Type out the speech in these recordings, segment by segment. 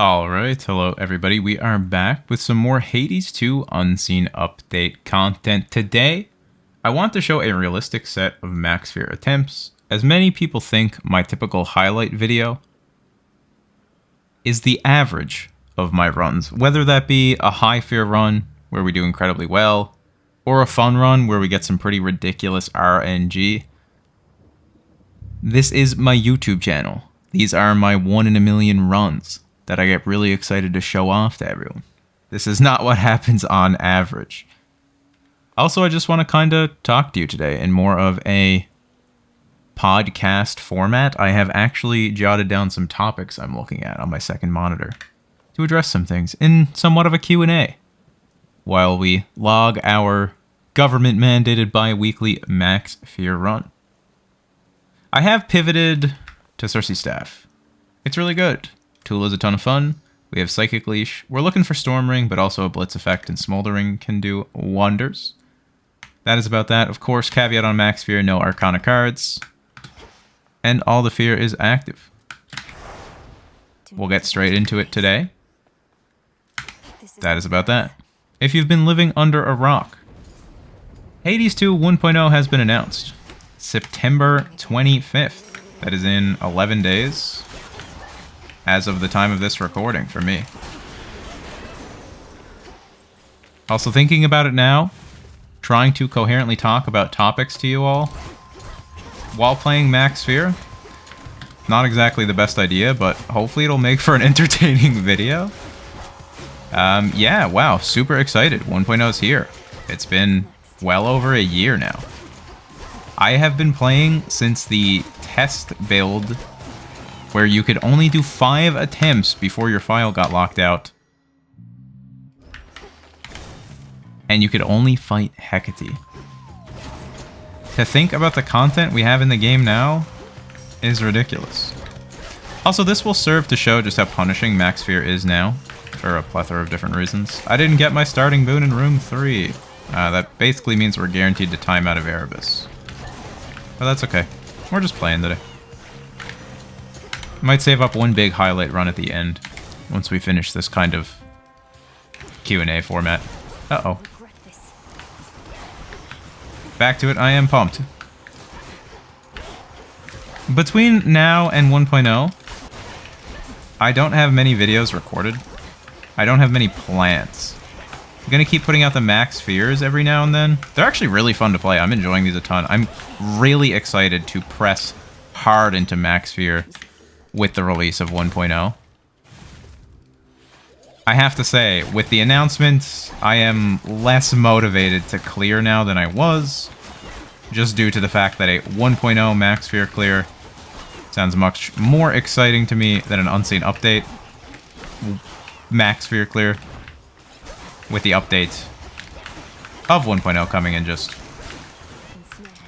Alright, hello everybody. We are back with some more Hades 2 Unseen Update content. Today, I want to show a realistic set of max fear attempts. As many people think, my typical highlight video is the average of my runs. Whether that be a high fear run, where we do incredibly well, or a fun run where we get some pretty ridiculous RNG. This is my YouTube channel. These are my 1 in a million runs that I get really excited to show off to everyone. This is not what happens on average. Also, I just want to kind of talk to you today in more of a podcast format. I have actually jotted down some topics I'm looking at on my second monitor to address some things in somewhat of a Q&A while we log our government-mandated bi-weekly max fear run. I have pivoted to Cersei Staff. It's really good. Tool is a ton of fun. We have Psychic Leash. We're looking for Storm Ring, but also a Blitz effect and Smoldering can do wonders. That is about that. Of course, caveat on Max Fear, no Arcana cards. And all the fear is active. We'll get straight into it today. That is about that. If you've been living under a rock, Hades 2 1.0 has been announced. September 25th. That is in 11 days. As of the time of this recording for me. Also thinking about it now, trying to coherently talk about topics to you all while playing Max Fear. Not exactly the best idea, but hopefully it'll make for an entertaining video. Yeah, wow, super excited. 1.0 is here. It's been well over a year now. I have been playing since the test build where you could only do 5 attempts before your file got locked out. And you could only fight Hecate. To think about the content we have in the game now is ridiculous. Also, this will serve to show just how punishing Max Fear is now, for a plethora of different reasons. I didn't get my starting boon in room 3. That basically means we're guaranteed to time out of Erebus. But that's okay. We're just playing today. Might save up one big highlight run at the end, once we finish this kind of Q&A format. Uh-oh. Back to it, I am pumped. Between now and 1.0, I don't have many videos recorded. I don't have many plans. I'm gonna keep putting out the Max Fears every now and then. They're actually really fun to play. I'm enjoying these a ton. I'm really excited to press hard into Max Fear with the release of 1.0. I have to say, with the announcements, I am less motivated to clear now than I was, just due to the fact that a 1.0 Max Fear clear sounds much more exciting to me than an Unseen Update Max Fear clear, with the update of 1.0 coming in just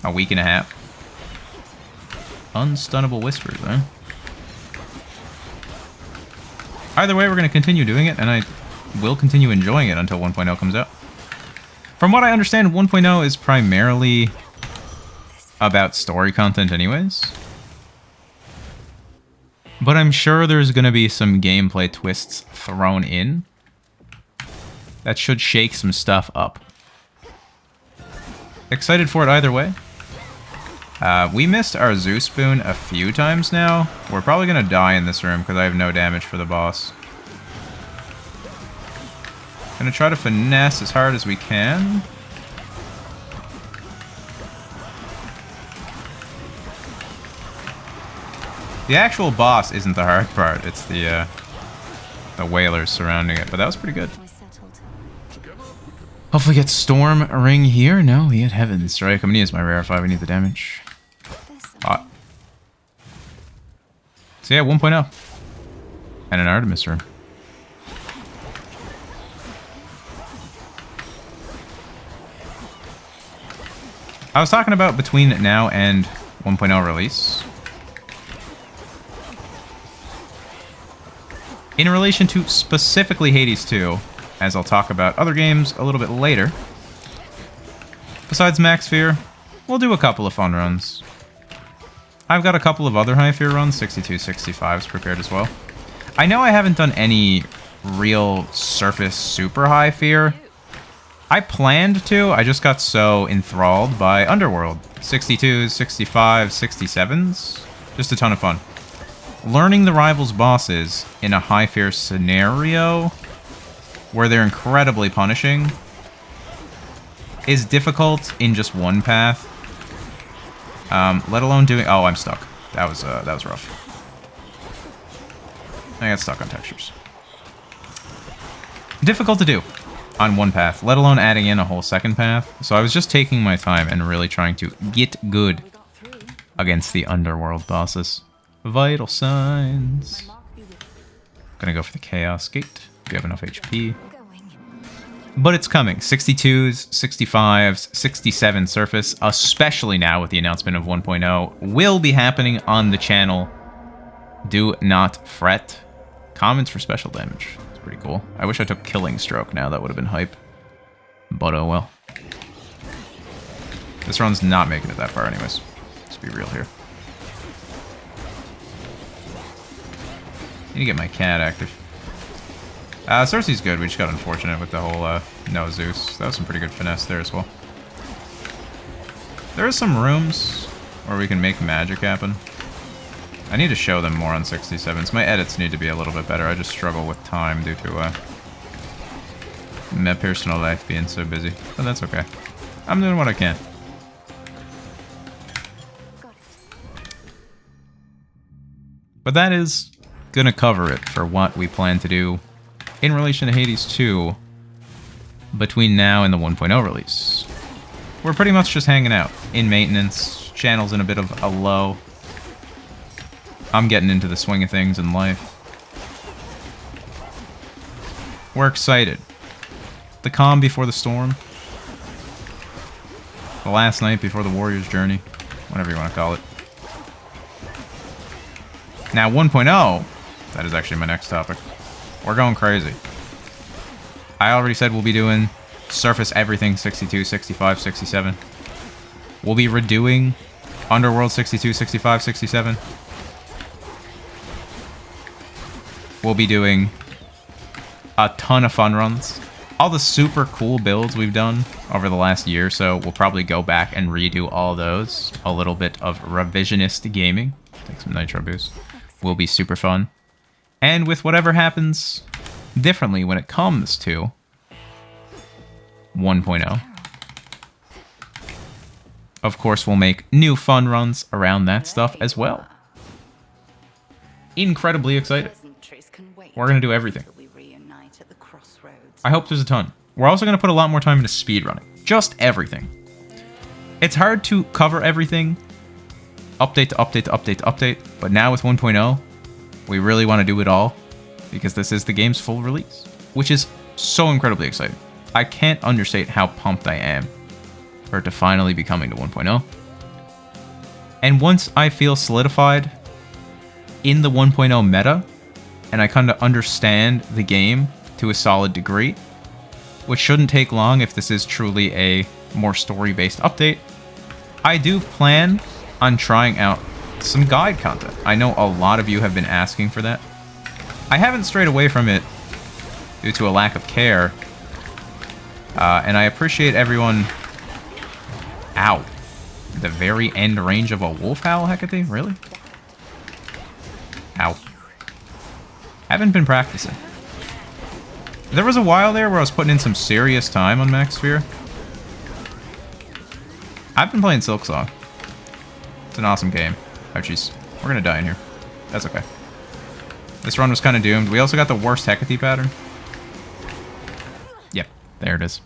a week and a half. Unstunnable Whispers, huh? Either way, we're going to continue doing it, and I will continue enjoying it until 1.0 comes out. From what I understand, 1.0 is primarily about story content anyways. But I'm sure there's going to be some gameplay twists thrown in that should shake some stuff up. Excited for it either way. We missed our Zeus boon a few times now. We're probably going to die in this room because I have no damage for the boss. Gonna try to finesse as hard as we can. The actual boss isn't the hard part. It's the whalers surrounding it, but that was pretty good. Hopefully get Storm Ring here. No, we had Heaven Strike. I'm gonna use my Rarefy. We need the damage. Hot. So yeah, 1.0. And an Artemis room. I was talking about between now and 1.0 release. In relation to specifically Hades 2, as I'll talk about other games a little bit later. Besides Max Fear, we'll do a couple of fun runs. I've got a couple of other high fear runs, 62, 65s prepared as well. I know I haven't done any real surface super high fear. I planned to, I just got so enthralled by Underworld. 62s, 65s, 67s. Just a ton of fun. Learning the rivals' bosses in a high fear scenario where they're incredibly punishing is difficult in just one path. Let alone doing... Oh, I'm stuck. That was rough. I got stuck on textures. Difficult to do on one path, let alone adding in a whole second path. So I was just taking my time and really trying to get good against the Underworld bosses. Vital signs. Gonna go for the Chaos Gate. We have enough HP. But it's coming. 62s, 65s, 67 surface, especially now with the announcement of 1.0, will be happening on the channel. Do not fret. Comments for special damage. It's pretty cool. I wish I took Killing Stroke now. That would have been hype. But oh well. This run's not making it that far anyways. Let's be real here. Need to get my cat active. Cersei's good. We just got unfortunate with the whole no Zeus. That was some pretty good finesse there as well. There are some rooms where we can make magic happen. I need to show them more on 67s. My edits need to be a little bit better. I just struggle with time due to my personal life being so busy. But that's okay. I'm doing what I can. But that is gonna cover it for what we plan to do in relation to Hades 2 between now and the 1.0 release. We're pretty much just hanging out in maintenance. Channel's in a bit of a low. I'm getting into the swing of things in life. We're excited. The calm before the storm. The last night before the warrior's journey. Whatever you want to call it. Now 1.0, that is actually my next topic. We're going crazy. I already said we'll be doing surface everything 62, 65, 67. We'll be redoing Underworld 62, 65, 67. We'll be doing a ton of fun runs. All the super cool builds we've done over the last year or so, we'll probably go back and redo all those. A little bit of revisionist gaming. Take some nitro boost. Will be super fun. And with whatever happens differently when it comes to 1.0. Of course, we'll make new fun runs around that stuff as well. Incredibly excited. We're going to do everything. I hope there's a ton. We're also going to put a lot more time into speedrunning. Just everything. It's hard to cover everything. Update to update to update to update. But now with 1.0, we really want to do it all. Because this is the game's full release. Which is so incredibly exciting. I can't understate how pumped I am for it to finally be coming to 1.0. And once I feel solidified in the 1.0 meta, and I kind of understand the game to a solid degree, which shouldn't take long if this is truly a more story-based update, I do plan on trying out some guide content. I know a lot of you have been asking for that. I haven't strayed away from it due to a lack of care, and I appreciate everyone... Ow. The very end range of a wolf howl, Hecate? Really? Ow. Haven't been practicing. There was a while there where I was putting in some serious time on Max Sphere. I've been playing Silksong. It's an awesome game. Oh jeez. We're gonna die in here. That's okay. This run was kind of doomed. We also got the worst Hecate pattern. Yep, there it is.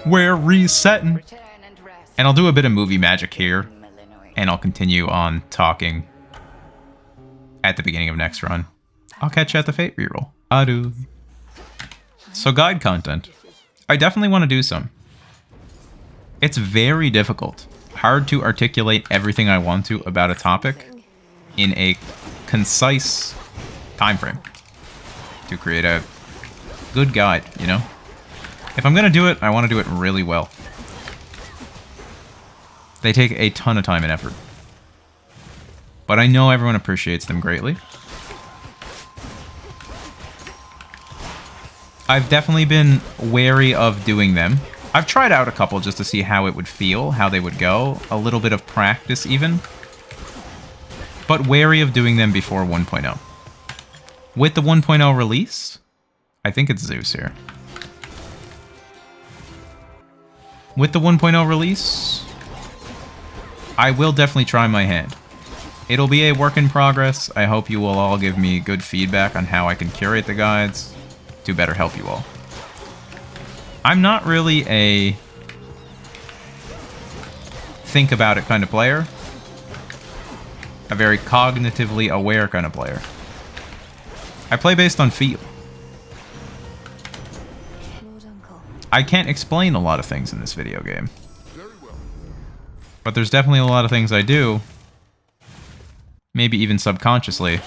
We're resetting. And I'll do a bit of movie magic here. And I'll continue on talking at the beginning of next run. I'll catch you at the Fate reroll. Adieu. So guide content. I definitely want to do some. It's very difficult. Hard to articulate everything I want to about a topic in a concise time frame to create a good guide, you know? If I'm going to do it, I want to do it really well. They take a ton of time and effort. But I know everyone appreciates them greatly. I've definitely been wary of doing them. I've tried out a couple just to see how it would feel, how they would go. A little bit of practice even. But wary of doing them before 1.0. With the 1.0 release, I think it's Zeus here. With the 1.0 release, I will definitely try my hand. It'll be a work in progress. I hope you will all give me good feedback on how I can curate the guides to better help you all. I'm not really a think about it kind of player. A very cognitively aware kind of player. I play based on feel. I can't explain a lot of things in this video game. But there's definitely a lot of things I do, maybe even subconsciously,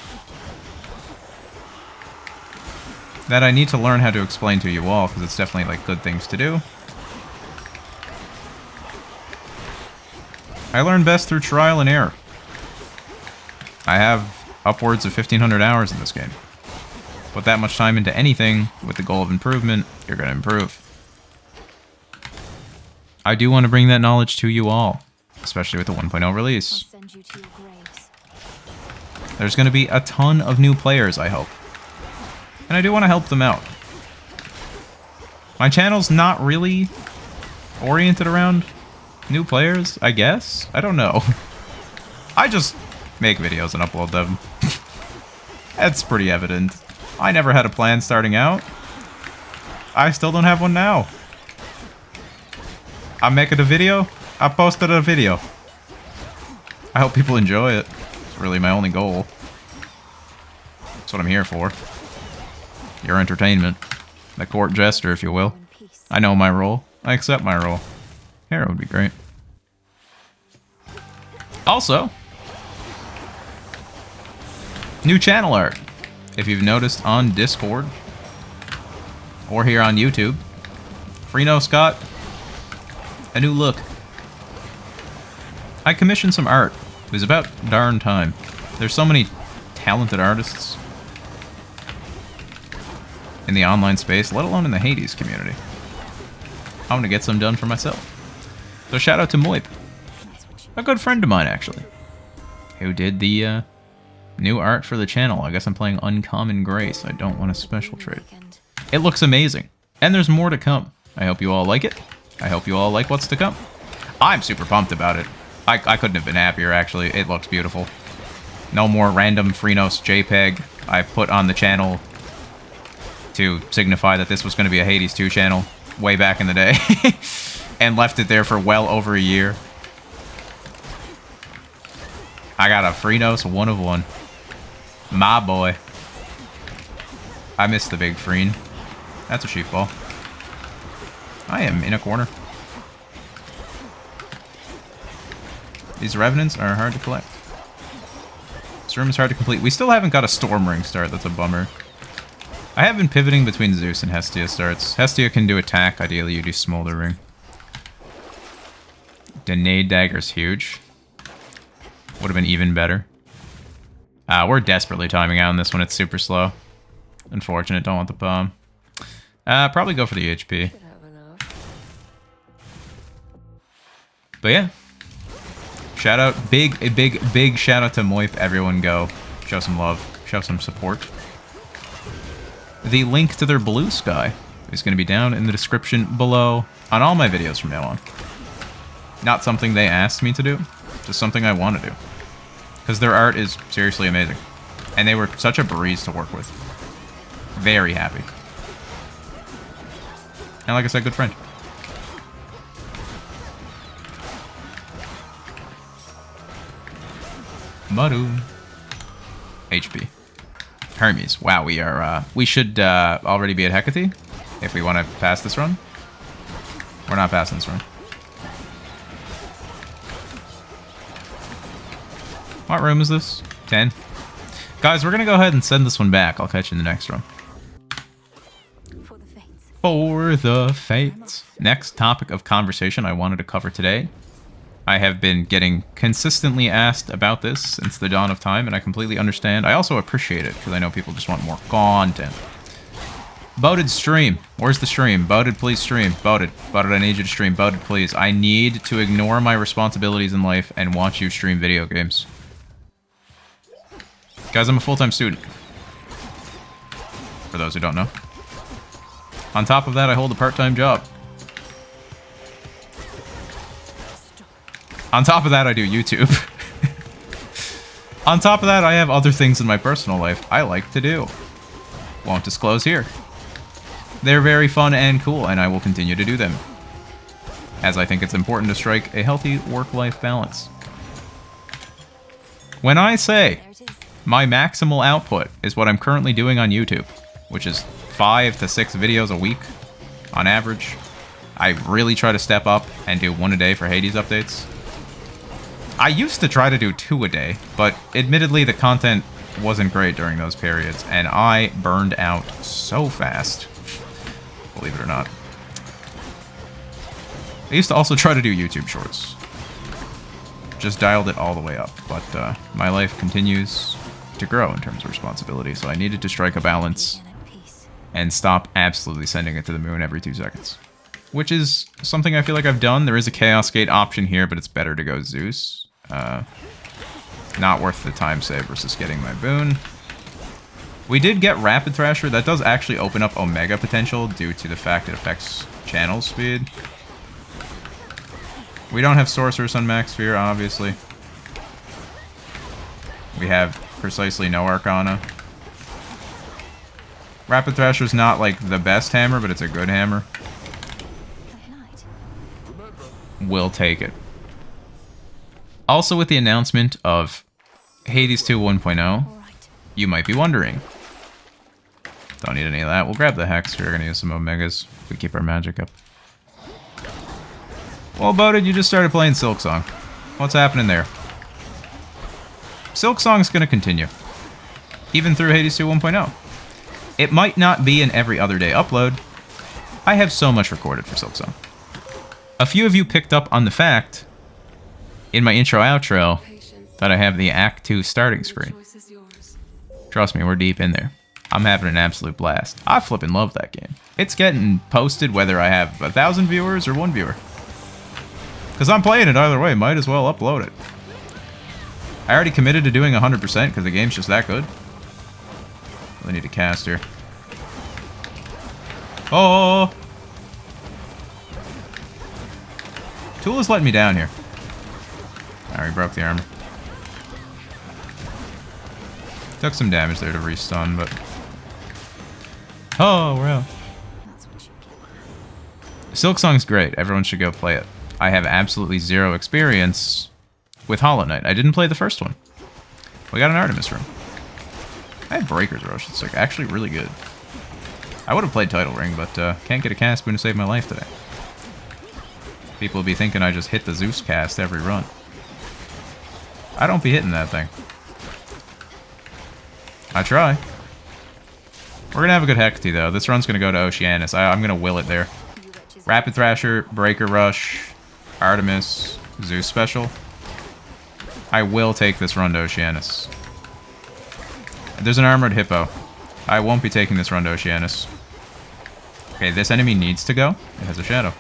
that I need to learn how to explain to you all, because it's definitely like good things to do. I learn best through trial and error. I have upwards of 1,500 hours in this game. Put that much time into anything with the goal of improvement, you're going to improve. I do want to bring that knowledge to you all, especially with the 1.0 release. There's going to be a ton of new players, I hope. And I do want to help them out. My channel's not really oriented around new players, I guess? I don't know. I just make videos and upload them. That's pretty evident. I never had a plan starting out. I still don't have one now. I'm making a video. I posted a video. I hope people enjoy it. It's really my only goal. That's what I'm here for. Your entertainment. The court jester, if you will. I know my role. I accept my role. Hero would be great. Also, new channel art. If you've noticed on Discord or here on YouTube, Freeno Scott, a new look. I commissioned some art. It was about darn time. There's so many talented artists in the online space, let alone in the Hades community. I want to get some done for myself. So shout out to Moip, a good friend of mine actually, who did the new art for the channel. I guess I'm playing Uncommon Grace. I don't want a special trait. It looks amazing. And there's more to come. I hope you all like it. I hope you all like what's to come. I'm super pumped about it. I couldn't have been happier, actually. It looks beautiful. No more random Freenos JPEG I put on the channel to signify that this was going to be a Hades 2 channel way back in the day. And left it there for well over a year. I got a Freenos 1 of 1. My boy. I miss the big Freen. That's a sheepball. I am in a corner. These revenants are hard to collect. This room is hard to complete. We still haven't got a Storm Ring start. That's a bummer. I have been pivoting between Zeus and Hestia starts. Hestia can do attack. Ideally, you do Smolder Ring. Denade Dagger's huge. Would have been even better. We're desperately timing out on this one. It's super slow. Unfortunate. Don't want the bomb. Probably go for the HP. But yeah. Shout out. Big shout out to Moip. Everyone go. Show some love. Show some support. The link to their Blue Sky is going to be down in the description below on all my videos from now on. Not something they asked me to do. Just something I want to do. Because their art is seriously amazing. And they were such a breeze to work with. Very happy. And like I said, good friend. Maru. HP. Hermes. Wow, we are, we should already be at Hecate if we want to pass this run. We're not passing this run. What room is this? 10. Guys, we're going to go ahead and send this one back. I'll catch you in the next run. For the fates. Next topic of conversation I wanted to cover today. I have been getting consistently asked about this since the dawn of time, and I completely understand. I also appreciate it, because I know people just want more content. Boated stream. Where's the stream? Boated, please stream. Boated. Boated, I need you to stream. Boated, please. I need to ignore my responsibilities in life and watch you stream video games. Guys, I'm a full-time student. For those who don't know. On top of that, I hold a part-time job. On top of that, I do YouTube. On top of that, I have other things in my personal life I like to do. Won't disclose here. They're very fun and cool, and I will continue to do them. As I think it's important to strike a healthy work-life balance. When I say my maximal output is what I'm currently doing on YouTube, which is 5 to 6 videos a week on average, I really try to step up and do 1 a day for Hades updates. I used to try to do 2 a day, but admittedly the content wasn't great during those periods, and I burned out so fast. Believe it or not. I used to also try to do YouTube shorts. Just dialed it all the way up, but my life continues to grow in terms of responsibility, so I needed to strike a balance and stop absolutely sending it to the moon every 2 seconds. Which is something I feel like I've done. There is a Chaos Gate option here, but it's better to go Zeus. Not worth the time save versus getting my boon. We did get Rapid Thrasher. That does actually open up Omega potential due to the fact it affects channel speed. We don't have Sorceress on Max Sphere, obviously. We have precisely no Arcana. Rapid Thrasher's not like the best hammer, but it's a good hammer. We'll take it. Also, with the announcement of Hades 2 1.0, you might be wondering. Don't need any of that. We'll grab the Hex. We're going to use some Omegas if we keep our magic up. Well, Boated, you just started playing Silksong. What's happening there? Silksong's going to continue. Even through Hades 2 1.0. It might not be an every other day upload. I have so much recorded for Silksong. A few of you picked up on the fact in my intro-outro that I have the Act 2 starting screen. Trust me, we're deep in there. I'm having an absolute blast. I flippin' love that game. It's getting posted whether I have 1,000 viewers or 1 viewer. Because I'm playing it either way, might as well upload it. I already committed to doing 100% because the game's just that good. I need to cast here. Oh! Tool is letting me down here. Alright, broke the armor. Took some damage there to restun, but... Oh, we're out. Silksong's great. Everyone should go play it. I have absolutely zero experience with Hollow Knight. I didn't play the first one. We got an Artemis room. I have Breaker's Rush. It's like actually really good. I would have played Title Ring, but can't get a cast boon to save my life today. People will be thinking I just hit the Zeus cast every run. I don't be hitting that thing. I try. We're gonna have a good Hecate though. This run's gonna go to Oceanus. I'm gonna will it there. Rapid Thrasher, Breaker Rush, Artemis, Zeus special. I will take this run to Oceanus. There's an Armored Hippo. I won't be taking this run to Oceanus. Okay, this enemy needs to go. It has a shadow.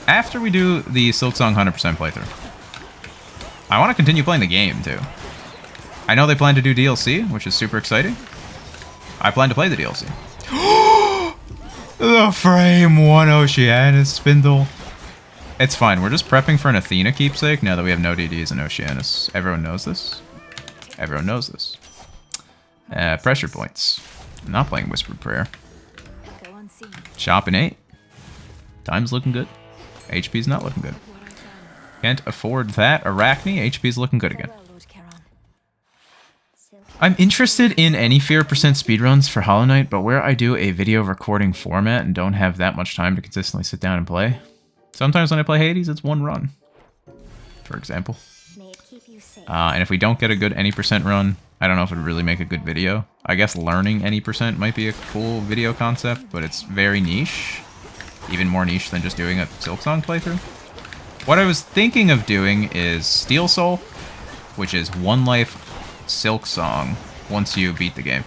After we do the Silksong 100% playthrough, I want to continue playing the game, too. I know they plan to do DLC, which is super exciting. I plan to play the DLC. The frame 1 Oceanus spindle. It's fine. We're just prepping for an Athena keepsake now that we have no DDs in Oceanus. Everyone knows this. Everyone knows this. Pressure points. I'm not playing Whispered Prayer. Shop in 8. Time's looking good. HP's not looking good. Can't afford that. Arachne, HP's looking good again. I'm interested in any Fear percent speedruns for Hollow Knight, but where I do a video recording format and don't have that much time to consistently sit down and play. Sometimes when I play Hades, it's 1 run, for example. And if we don't get a good any percent run, I don't know if it would really make a good video. I guess learning any percent might be a cool video concept, but it's very niche. Even more niche than just doing a Silksong playthrough. What I was thinking of doing is Steel Soul, which is 1 life Silksong once you beat the game.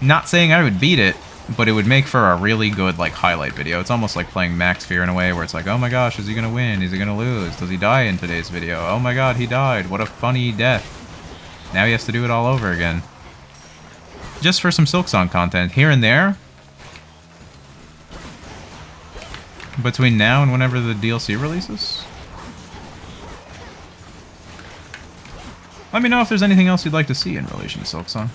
Not saying I would beat it, but it would make for a really good, like, highlight video. It's almost like playing Max Fear in a way where it's like, oh my gosh, is he gonna win? Is he gonna lose? Does he die in today's video? Oh my god, he died. What a funny death. Now he has to do it all over again. Just for some Silksong content here and there. Between now and whenever the DLC releases. Let me know if there's anything else you'd like to see in relation to Silksong.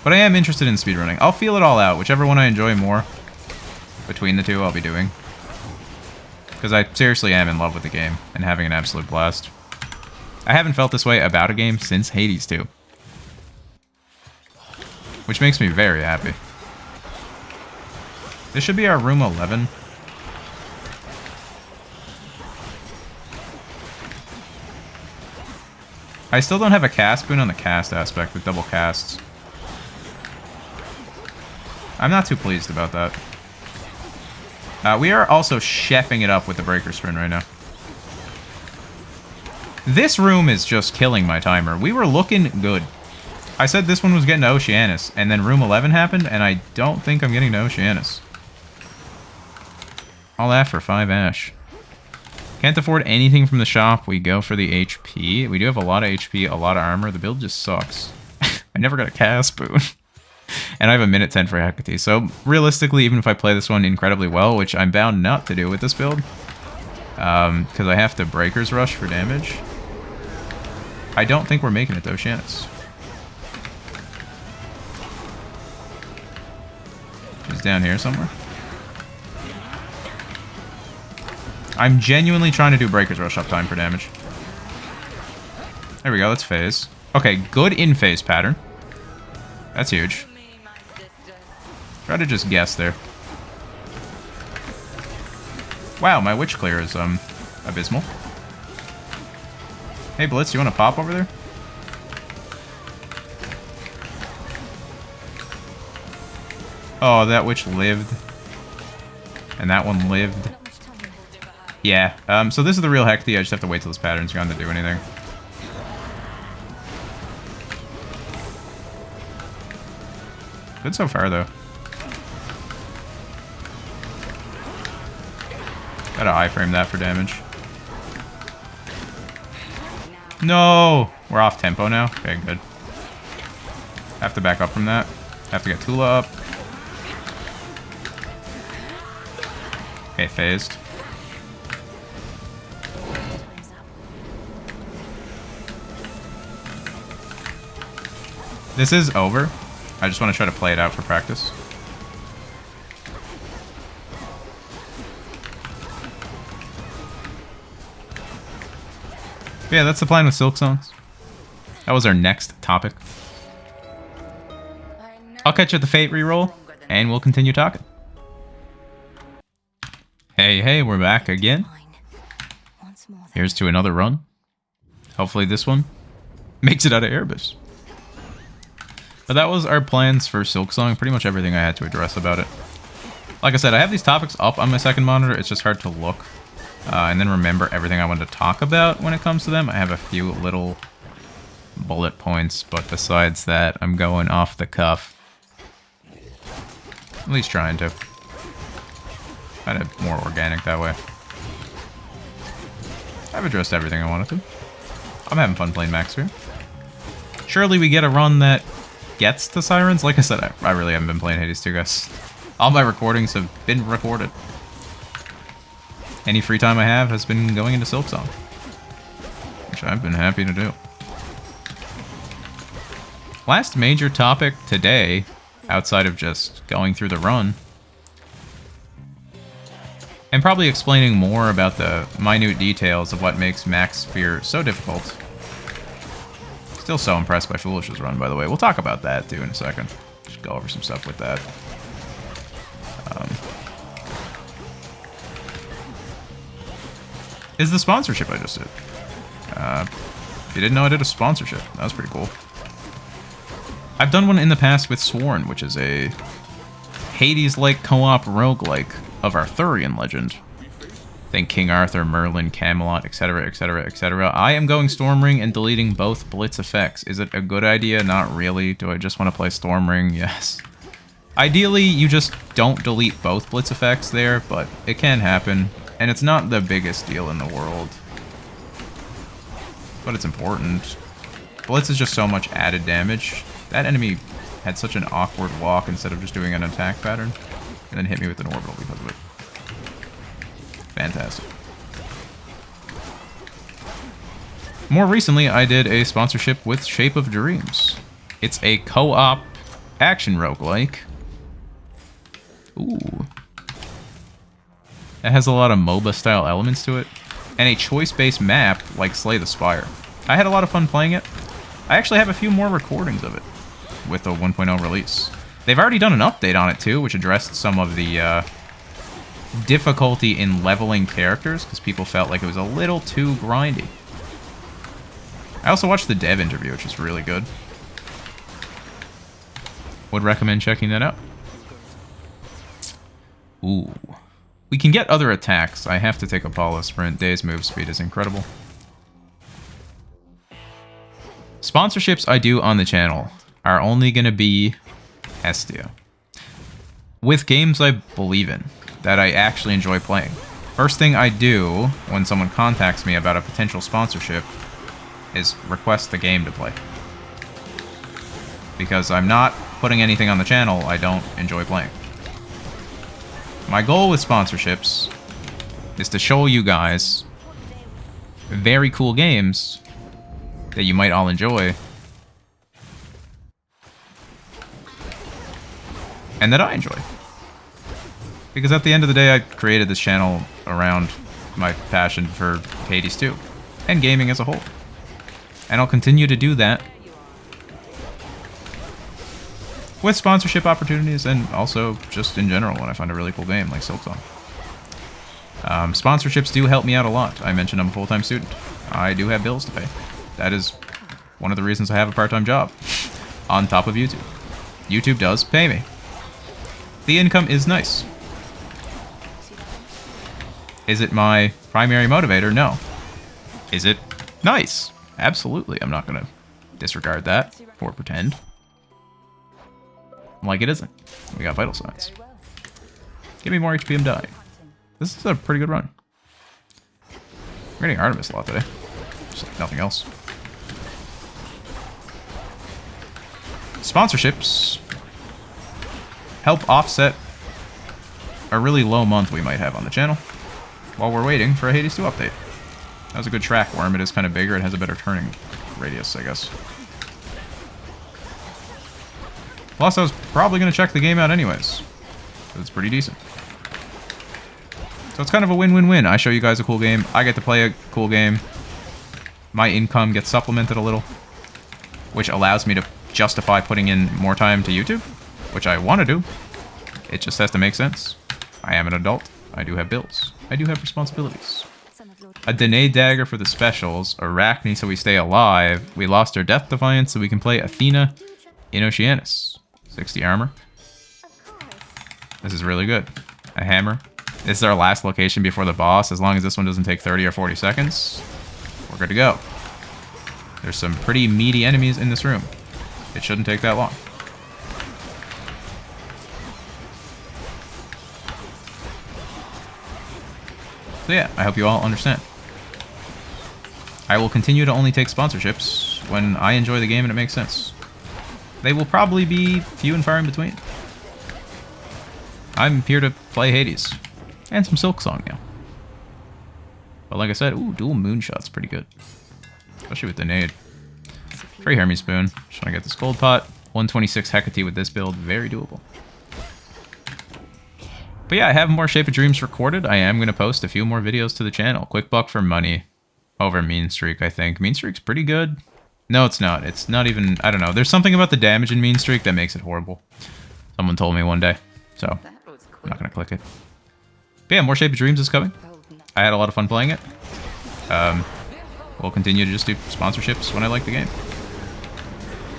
But I am interested in speedrunning. I'll feel it all out. Whichever one I enjoy more between the two, I'll be doing. Because I seriously am in love with the game and having an absolute blast. I haven't felt this way about a game since Hades 2. Which makes me very happy. This should be our room 11. I still don't have a cast boon on the cast aspect with double casts. I'm not too pleased about that. We are also chefing it up with the breaker sprint right now. This room is just killing my timer. We were looking good. I said this one was getting to Oceanus, and then room 11 happened, and I don't think I'm getting to Oceanus. All that for 5 ash. Can't afford anything from the shop. We go for the HP. We do have a lot of HP, a lot of armor. The build just sucks. I never got a cast boon. And I have a minute 10 for Hecate. So realistically, even if I play this one incredibly well, which I'm bound not to do with this build, because I have to Breaker's Rush for damage, I don't think we're making it to Oceanus. He's down here somewhere. I'm genuinely trying to do Breaker's Rush uptime for damage. There we go, let's phase. Okay, good in-phase pattern. That's huge. Try to just guess there. Wow, my witch clear is, abysmal. Hey, Blitz, you want to pop over there? Oh, that witch lived. And that one lived. Yeah, so this is the real Hecate. I just have to wait till this pattern's gone to do anything. Good so far, though. Gotta iframe that for damage. No! We're off tempo now? Okay, good. Have to back up from that. Have to get Tula up. Okay, phased. This is over. I just want to try to play it out for practice. But yeah, that's the plan with Silksongs. That was our next topic. I'll catch you at the Fate reroll, and we'll continue talking. Hey, we're back again. Here's to another run. Hopefully this one makes it out of Erebus. But that was our plans for Silksong. Pretty much everything I had to address about it. Like I said, I have these topics up on my second monitor. It's just hard to look and then remember everything I wanted to talk about when it comes to them. I have a few little bullet points, but besides that, I'm going off the cuff. At least trying to. Kind of more organic that way. I've addressed everything I wanted to. I'm having fun playing Max here. Surely we get a run that gets to Sirens. Like I said, I really haven't been playing Hades 2, guys. All my recordings have been recorded. Any free time I have has been going into Silksong, which I've been happy to do. Last major topic today, outside of just going through the run, and probably explaining more about the minute details of what makes Max Fear so difficult. Still so impressed by Foolish's run, by the way. We'll talk about that, too, in a second. Just go over some stuff with that. Is the sponsorship I just did. If you didn't know, I did a sponsorship. That was pretty cool. I've done one in the past with Sworn, which is a Hades-like co-op roguelike of Arthurian legend. Think King Arthur, Merlin, Camelot, etc, etc, etc. I am going Stormring and deleting both Blitz effects. Is it a good idea? Not really. Do I just want to play Stormring? Yes. Ideally, you just don't delete both Blitz effects there, but it can happen. And it's not the biggest deal in the world. But it's important. Blitz is just so much added damage. That enemy had such an awkward walk instead of just doing an attack pattern. And then hit me with an orbital because of it. Fantastic. More recently, I did a sponsorship with Shape of Dreams. It's a co-op action roguelike. Ooh. It has a lot of MOBA-style elements to it. And a choice-based map like Slay the Spire. I had a lot of fun playing it. I actually have a few more recordings of it with the 1.0 release. They've already done an update on it too, which addressed some of the difficulty in leveling characters, because people felt like it was a little too grindy. I also watched the dev interview, which is really good. Would recommend checking that out. Ooh. We can get other attacks. I have to take Apollo Sprint. Day's move speed is incredible. Sponsorships I do on the channel are only going to be Hestia. With games I believe in, that I actually enjoy playing. First thing I do when someone contacts me about a potential sponsorship is request the game to play. Because I'm not putting anything on the channel I don't enjoy playing. My goal with sponsorships is to show you guys very cool games that you might all enjoy. And that I enjoy. Because at the end of the day, I created this channel around my passion for Hades 2. And gaming as a whole. And I'll continue to do that. With sponsorship opportunities and also just in general when I find a really cool game like Silksong. Sponsorships do help me out a lot. I mentioned I'm a full-time student. I do have bills to pay. That is one of the reasons I have a part-time job. On top of YouTube. YouTube does pay me. The income is nice. Is it my primary motivator? No. Is it nice? Absolutely. I'm not going to disregard that or pretend like it isn't. We got vital signs. Give me more HP, I'm dying. This is a pretty good run. We're getting Artemis a lot today. Just like nothing else. Sponsorships help offset a really low month we might have on the channel while we're waiting for a Hades 2 update. That was a good track worm. It is kind of bigger. It has a better turning radius, I guess. Plus, I was probably going to check the game out anyways. It's pretty decent. So it's kind of a win-win-win. I show you guys a cool game. I get to play a cool game. My income gets supplemented a little. Which allows me to justify putting in more time to YouTube. Which I want to do. It just has to make sense. I am an adult. I do have bills. I do have responsibilities. A Danae dagger for the specials. Arachne so we stay alive. We lost our Death Defiance so we can play Athena in Oceanus. 60 armor. This is really good. A hammer. This is our last location before the boss. As long as this one doesn't take 30 or 40 seconds, we're good to go. There's some pretty meaty enemies in this room. It shouldn't take that long. So yeah, I hope you all understand. I will continue to only take sponsorships when I enjoy the game and it makes sense. They will probably be few and far in between. I'm here to play Hades. And some Silksong now. But like I said, ooh, dual moonshot's pretty good. Especially with the nade. Free Hermes Spoon. Just want to get this gold pot. 126 Hecate with this build. Very doable. But yeah, I have more Shape of Dreams recorded. I am going to post a few more videos to the channel. Quick buck for money. Over Mean Streak, I think. Mean Streak's pretty good. No, it's not. It's not even... I don't know. There's something about the damage in Mean Streak that makes it horrible. Someone told me one day. So, I'm not going to click it. But yeah, more Shape of Dreams is coming. I had a lot of fun playing it. We'll continue to just do sponsorships when I like the game.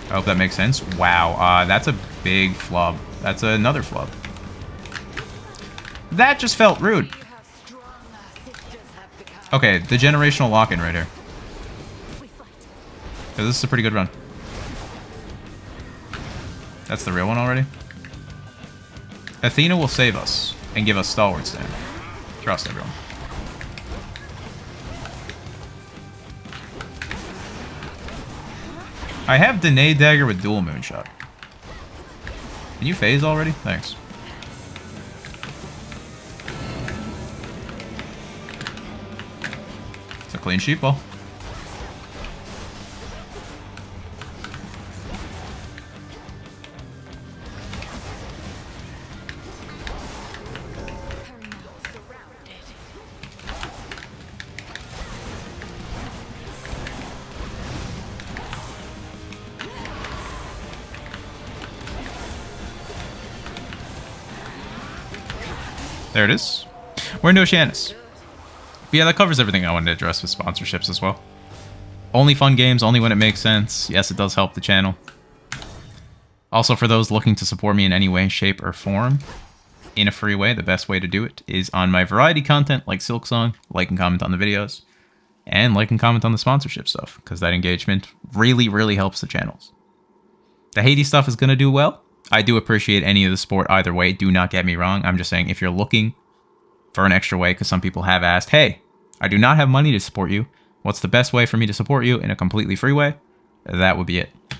I hope that makes sense. Wow, that's a big flub. That's another flub. That just felt rude. Okay, the generational lock-in right here. Yeah, this is a pretty good run. That's the real one already. Athena will save us and give us stalwart stand. Trust everyone. I have Danae Dagger with dual moonshot. Can you phase already? Thanks. It's a clean sheep ball. There it is. We're in Oceanus. But yeah, that covers everything I wanted to address with sponsorships as well. Only fun games, only when it makes sense. Yes, it does help the channel. Also, for those looking to support me in any way, shape, or form, in a free way, the best way to do it is on my variety content like Silksong, like and comment on the videos, and like and comment on the sponsorship stuff, because that engagement really, really helps the channels. The Hades stuff is going to do well. I do appreciate any of the support either way. Do not get me wrong. I'm just saying if you're looking for an extra way, because some people have asked, hey, I do not have money to support you. What's the best way for me to support you in a completely free way? That would be it. All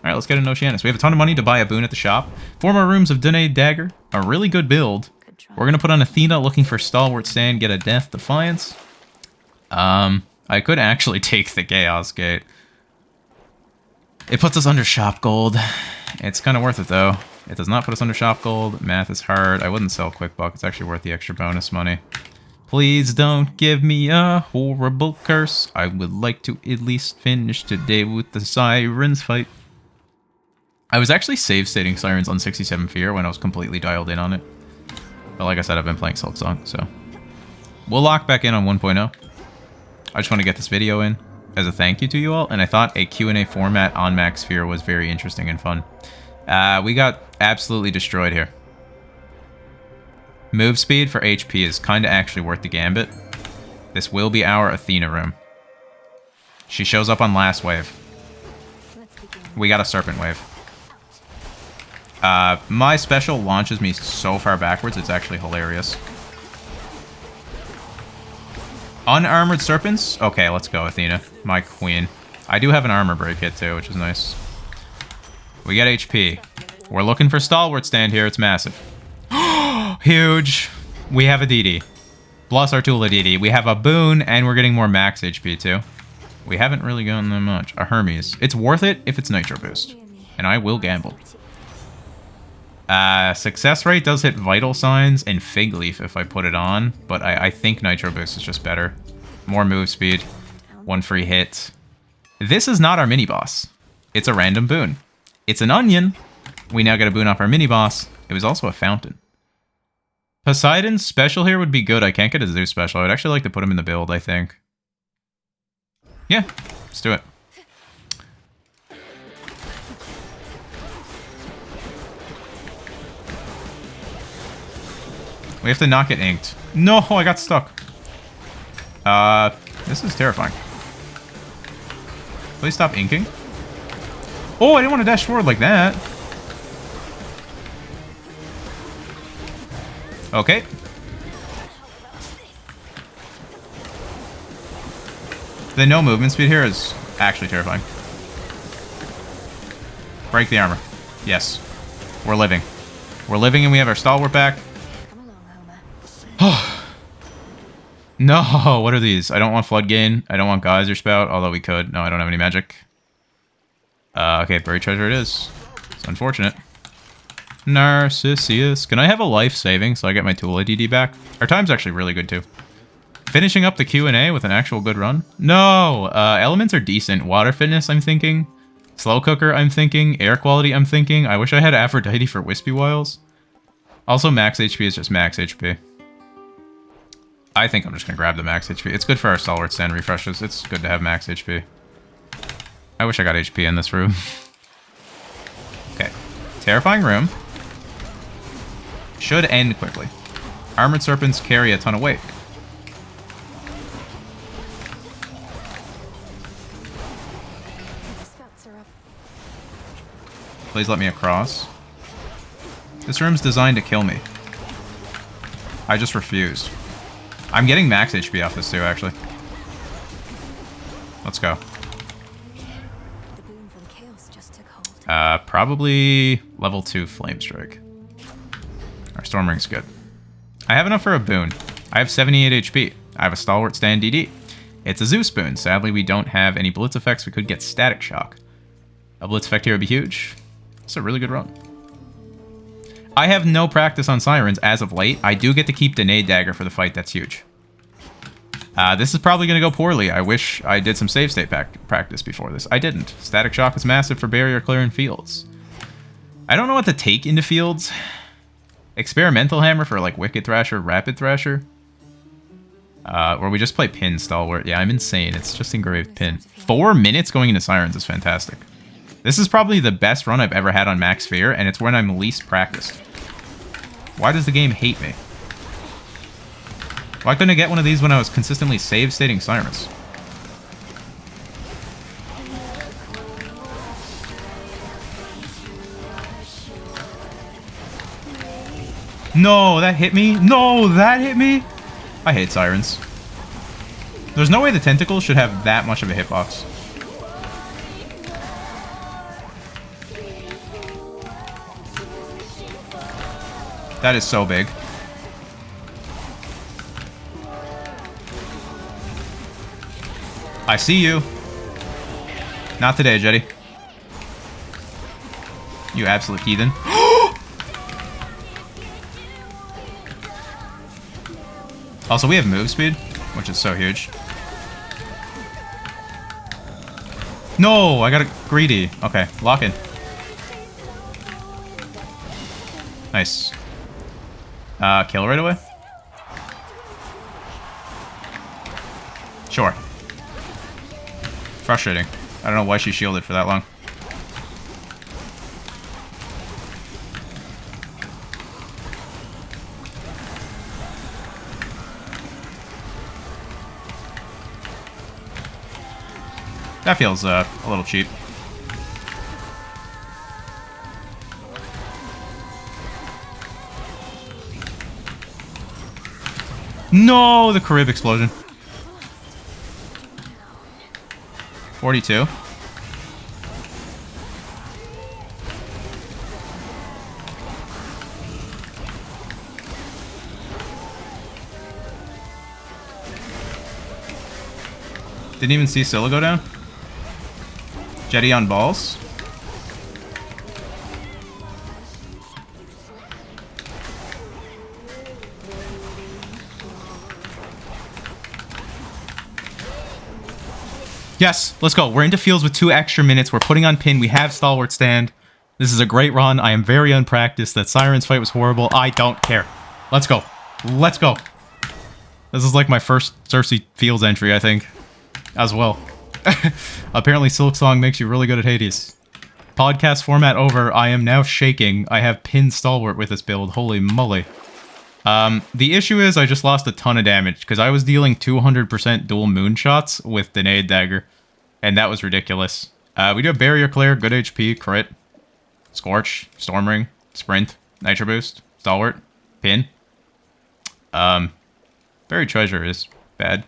right, let's get into Oceanus. We have a ton of money to buy a boon at the shop. 4 more rooms of Danae Dagger. A really good build. We're going to put on Athena looking for Stalwart Stand, get a Death Defiance. I could actually take the Chaos Gate. It puts us under shop gold. It's kind of worth it, though. It does not put us under shop gold. Math is hard. I wouldn't sell Quick Buck. It's actually worth the extra bonus money. Please don't give me a horrible curse. I would like to at least finish today with the Sirens fight. I was actually save stating Sirens on 67 Fear when I was completely dialed in on it. But like I said, I've been playing Silksong, so... We'll lock back in on 1.0. I just want to get this video in as a thank you to you all, and I thought a Q&A format on Max Fear was very interesting and fun. We got absolutely destroyed here. Move speed for HP is kind of actually worth the gambit. This will be our Athena room. She shows up on last wave. We got a Serpent wave. My special launches me so far backwards, it's actually hilarious. Unarmored Serpents? Okay, let's go, Athena. My queen. I do have an armor break hit too, which is nice. We get HP. We're looking for Stalwart Stand here. It's massive. Huge. We have a DD. Plus our Tula DD. We have a boon, and we're getting more max HP too. We haven't really gotten that much. A Hermes. It's worth it if it's Nitro Boost. And I will gamble. Success rate does hit Vital Signs and Fig Leaf if I put it on, but I think Nitro Boost is just better. More move speed. 1 free hit. This is not our mini-boss. It's a random boon. It's an onion. We now get a boon off our mini-boss. It was also a fountain. Poseidon's special here would be good. I can't get a Zeus special. I would actually like to put him in the build, I think. Yeah, let's do it. We have to not get inked. No, I got stuck. This is terrifying. Please stop inking. Oh, I didn't want to dash forward like that. Okay. The no movement speed here is actually terrifying. Break the armor. Yes. We're living. We're living and we have our stalwart back. No, what are these? I don't want Flood Gain. I don't want Geyser Spout, although we could. No, I don't have any magic. Okay, Buried Treasure it is. It's unfortunate. Narcissus. Can I have a life saving so I get my Tula DD back? Our time's actually really good, too. Finishing up the Q&A with an actual good run? No! Elements are decent. Water Fitness, I'm thinking. Slow Cooker, I'm thinking. Air Quality, I'm thinking. I wish I had Aphrodite for Wispy Wiles. Also, max HP is just max HP. I think I'm just going to grab the max HP. It's good for our Stalwart Stand refreshes. It's good to have max HP. I wish I got HP in this room. Okay. Terrifying room. Should end quickly. Armored Serpents carry a ton of weight. Please let me across. This room's designed to kill me. I just refused. I'm getting max HP off this too, actually. Let's go. The boon from chaos just took hold. Probably level 2 Flame Strike. Our Storm Ring's good. I have enough for a boon. I have 78 HP. I have a Stalwart Stand DD. It's a Zeus boon. Sadly, we don't have any Blitz effects. We could get Static Shock. A Blitz effect here would be huge. It's a really good run. I have no practice on Sirens as of late. I do get to keep Dene Dagger for the fight. That's huge. This is probably going to go poorly. I wish I did some save state practice before this. I didn't. Static Shock is massive for barrier clear in fields. I don't know what to take into fields. Experimental Hammer for like Wicked Thrasher, Rapid Thrasher. Or we just play Pin Stalwart. Yeah, I'm insane. It's just engraved Pin. 4 minutes going into Sirens is fantastic. This is probably the best run I've ever had on Max Fear, and it's when I'm least practiced. Why does the game hate me? Why couldn't I get one of these when I was consistently save-stating Sirens? No, that hit me? No, that hit me? I hate Sirens. There's no way the Tentacles should have that much of a hitbox. That is so big. I see you. Not today, Jetty. You absolute heathen. Also, we have move speed, which is so huge. No, I got a greedy. Okay, lock in. Nice. Kill right away? Sure. Frustrating. I don't know why she shielded for that long. That feels a little cheap. No, the Carib explosion. 42. Didn't even see Scylla go down. Jetty on balls. Yes, let's go. We're into fields with 2 extra minutes. We're putting on pin. We have Stalwart Stand. This is a great run. I am very unpracticed. That Sirens fight was horrible. I don't care. Let's go. Let's go. This is like my first Cersei Fields entry, I think, as well. Apparently Silksong makes you really good at Hades. Podcast format over. I am now shaking. I have pin Stalwart with this build. Holy moly. The issue is I just lost a ton of damage because I was dealing 200% dual moonshots with Dene Dagger, and that was ridiculous. We do have Barrier Clear, good HP, crit, Scorch, Storm Ring, Sprint, Nitro Boost, Stalwart, Pin. Buried Treasure is bad.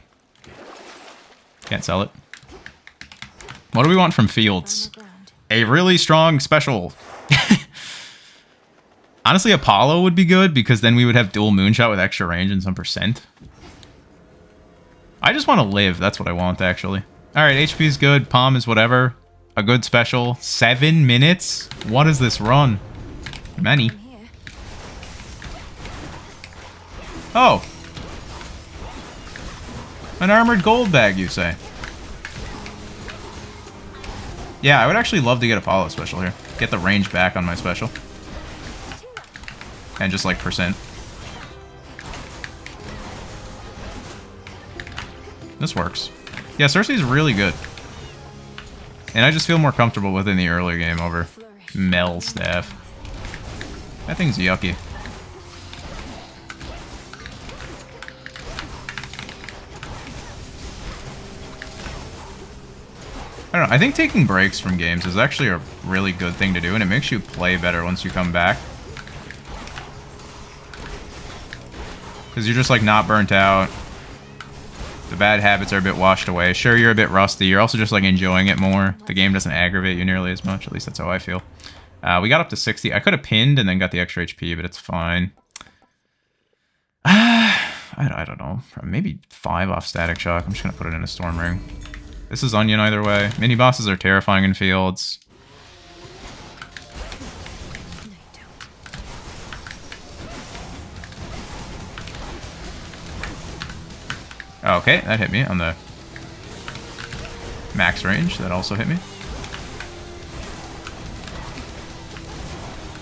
Can't sell it. What do we want from Fields? A really strong special. Honestly, Apollo would be good, because then we would have dual Moonshot with extra range and some percent. I just want to live. That's what I want, actually. Alright, HP is good. Palm is whatever. A good special. 7 minutes? What is this run? Many. Oh. An armored gold bag, you say? Yeah, I would actually love to get Apollo special here. Get the range back on my special. And just like percent. This works. Yeah, Cersei's really good. And I just feel more comfortable with it in the earlier game over Mel staff. That thing's yucky. I don't know. I think taking breaks from games is actually a really good thing to do, and it makes you play better once you come back. Because you're just, like, not burnt out. The bad habits are a bit washed away. Sure, you're a bit rusty. You're also just, like, enjoying it more. The game doesn't aggravate you nearly as much. At least that's how I feel. We got up to 60. I could have pinned and then got the extra HP, but it's fine. I don't know. Maybe 5 off Static Shock. I'm just going to put it in a Storm Ring. This is Onion either way. Mini bosses are terrifying in fields. Okay, that hit me on the max range. That also hit me.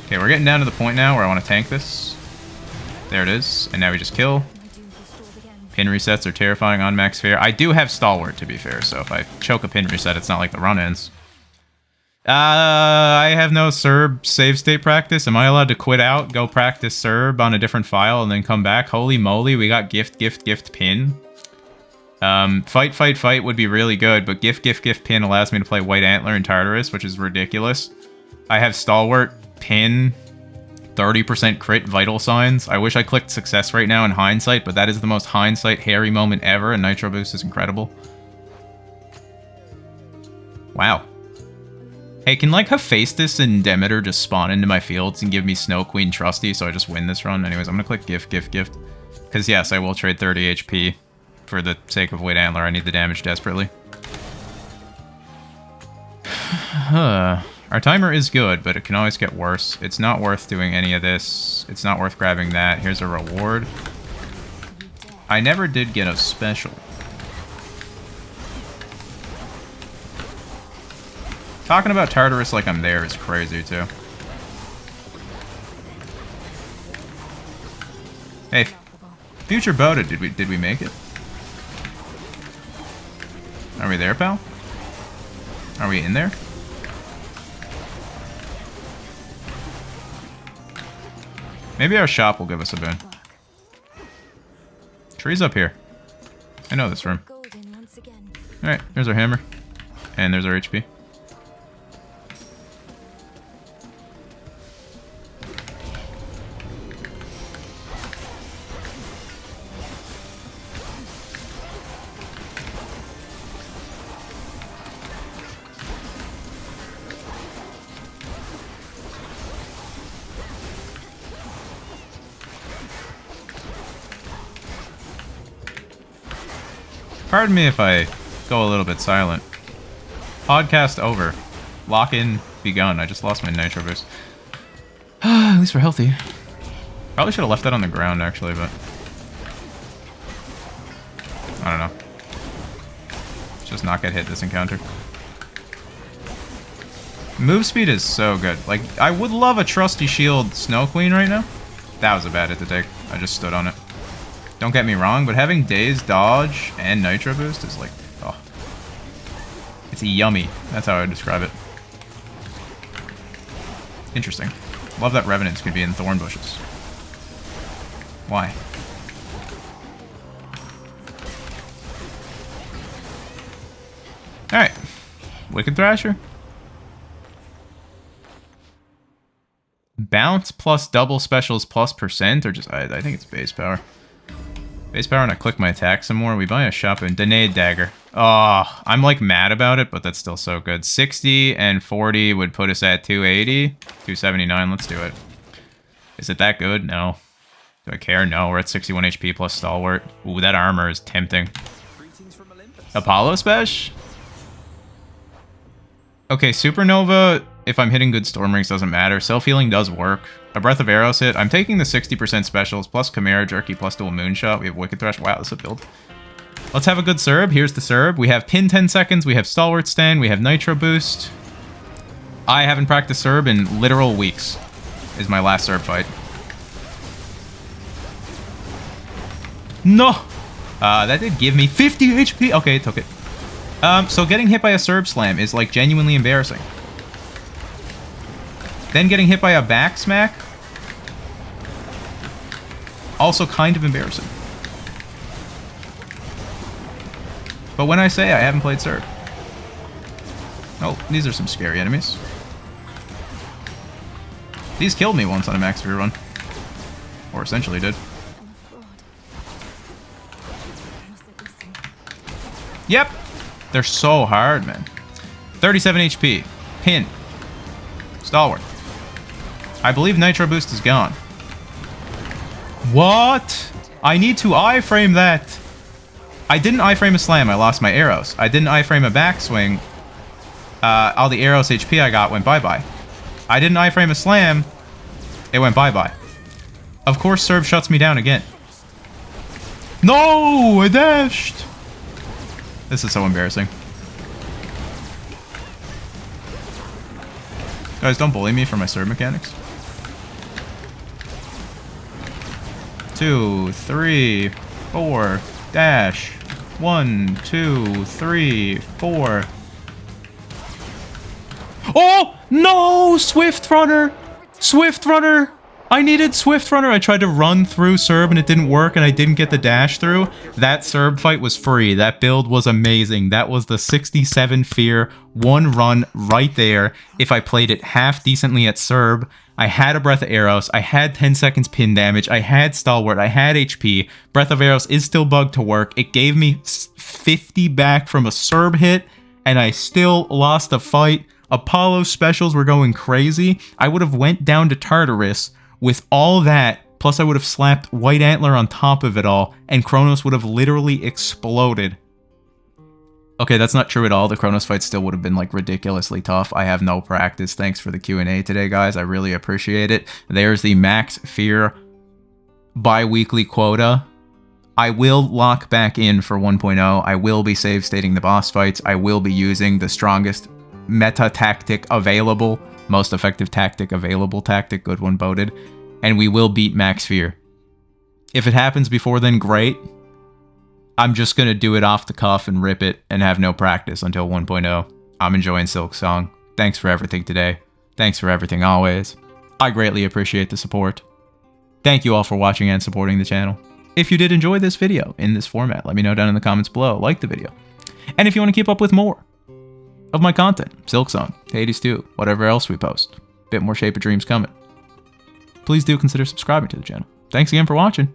Okay, we're getting down to the point now where I want to tank this. There it is. And now we just kill. Pin resets are terrifying on max fear. I do have Stalwart, to be fair, so if I choke a pin reset, it's not like the run ends. I have no Serb save state practice. Am I allowed to quit out, go practice Serb on a different file, and then come back? Holy moly, we got gift, pin. Fight would be really good, but gift, pin allows me to play White Antler and Tartarus, which is ridiculous. I have Stalwart, pin, 30% crit vital signs. I wish I clicked success right now in hindsight, but that is the most hindsight hairy moment ever, and Nitro Boost is incredible. Wow. Hey, can like Hephaestus and Demeter just spawn into my fields and give me Snow Queen Trusty so I just win this run? Anyways, I'm gonna click gift. Because yes, I will trade 30 HP for the sake of White Antler. I need the damage desperately. Our timer is good, but it can always get worse. It's not worth doing any of this. It's not worth grabbing that. Here's a reward. I never did get a special. Talking about Tartarus like I'm there is crazy, too. Hey, Future Boda, did we make it? Are we there, pal? Are we in there? Maybe our shop will give us a boon. Tree's up here. I know this room. Alright, there's our hammer. And there's our HP. Pardon me if I go a little bit silent. Podcast over. Lock-in begun. I just lost my Nitro Boost. At least we're healthy. Probably should have left that on the ground, actually, but... I don't know. Let's just not get hit this encounter. Move speed is so good. Like, I would love a Trusty Shield Snow Queen right now. That was a bad hit to take. I just stood on it. Don't get me wrong, but having Daze, Dodge, and Nitro Boost is like, oh. It's yummy. That's how I would describe it. Interesting. Love that Revenants could be in thorn bushes. Why? Alright. Wicked Thrasher. Bounce plus double specials plus percent, or just, I think it's base power. Base power and I click my attack some more. We buy a shop and Denade Dagger. Oh, I'm like mad about it, but that's still so good. 60 and 40 would put us at 280. 279, let's do it. Is it that good? No. Do I care? No, we're at 61 HP plus Stalwart. Ooh, that armor is tempting. Apollo Special? Okay, Supernova, if I'm hitting good Storm Rings, doesn't matter. Self-healing does work. A Breath of Arrows hit. I'm taking the 60% specials, plus Chimera Jerky, plus Dual Moonshot. We have Wicked Thresh. Wow, this is a build. Let's have a good Serb. Here's the Serb. We have Pin 10 seconds. We have Stalwart Stand. We have Nitro Boost. I haven't practiced Serb in literal weeks. Is my last Serb fight. No! That did give me 50 HP. Okay, it took it. So getting hit by a Serb Slam is, like, genuinely embarrassing. Then getting hit by a back smack, also kind of embarrassing. But when I say I haven't played Serb. Oh, these are some scary enemies. These killed me once on a max sphere run. Or essentially did. I'm a fraud. I mustn't listen. Yep! They're so hard, man. 37 HP. Pin. Stalwart. I believe Nitro Boost is gone. What? I need to iframe that. I didn't iframe a slam. I lost my arrows. I didn't iframe a backswing. All the arrows HP I got went bye-bye. I didn't iframe a slam. It went bye-bye. Of course, Serb shuts me down again. No! I dashed! This is so embarrassing. Guys, don't bully me for my Serb mechanics. 2, 3, 4, dash. 1, 2, 3, 4. Oh! No! Swift Runner! Swift Runner! I needed Swift Runner. I tried to run through Serb and it didn't work and I didn't get the dash through. That Serb fight was free. That build was amazing. That was the 67 fear, one run right there. If I played it half decently at Serb, I had a Breath of Arrows, I had 10 seconds pin damage, I had Stalwart, I had HP. Breath of Arrows is still bugged to work. It gave me 50 back from a Serb hit and I still lost the fight. Apollo specials were going crazy. I would have went down to Tartarus with all that, plus I would have slapped White Antler on top of it all, and Kronos would have literally exploded. Okay, that's not true at all. The Kronos fight still would have been, like, ridiculously tough. I have no practice. Thanks for the Q&A today, guys. I really appreciate it. There's the Max Fear bi-weekly quota. I will lock back in for 1.0. I will be save stating the boss fights. I will be using the strongest meta tactic available. Most effective tactic available tactic. Good one, voted. And we will beat Max Fear. If it happens before then, great. I'm just going to do it off the cuff and rip it and have no practice until 1.0. I'm enjoying Silk Song. Thanks for everything today. Thanks for everything always. I greatly appreciate the support. Thank you all for watching and supporting the channel. If you did enjoy this video in this format, let me know down in the comments below. Like the video. And if you want to keep up with more of my content, Silk Song, Hades 2, whatever else we post, bit more Shape of Dreams coming, please do consider subscribing to the channel. Thanks again for watching.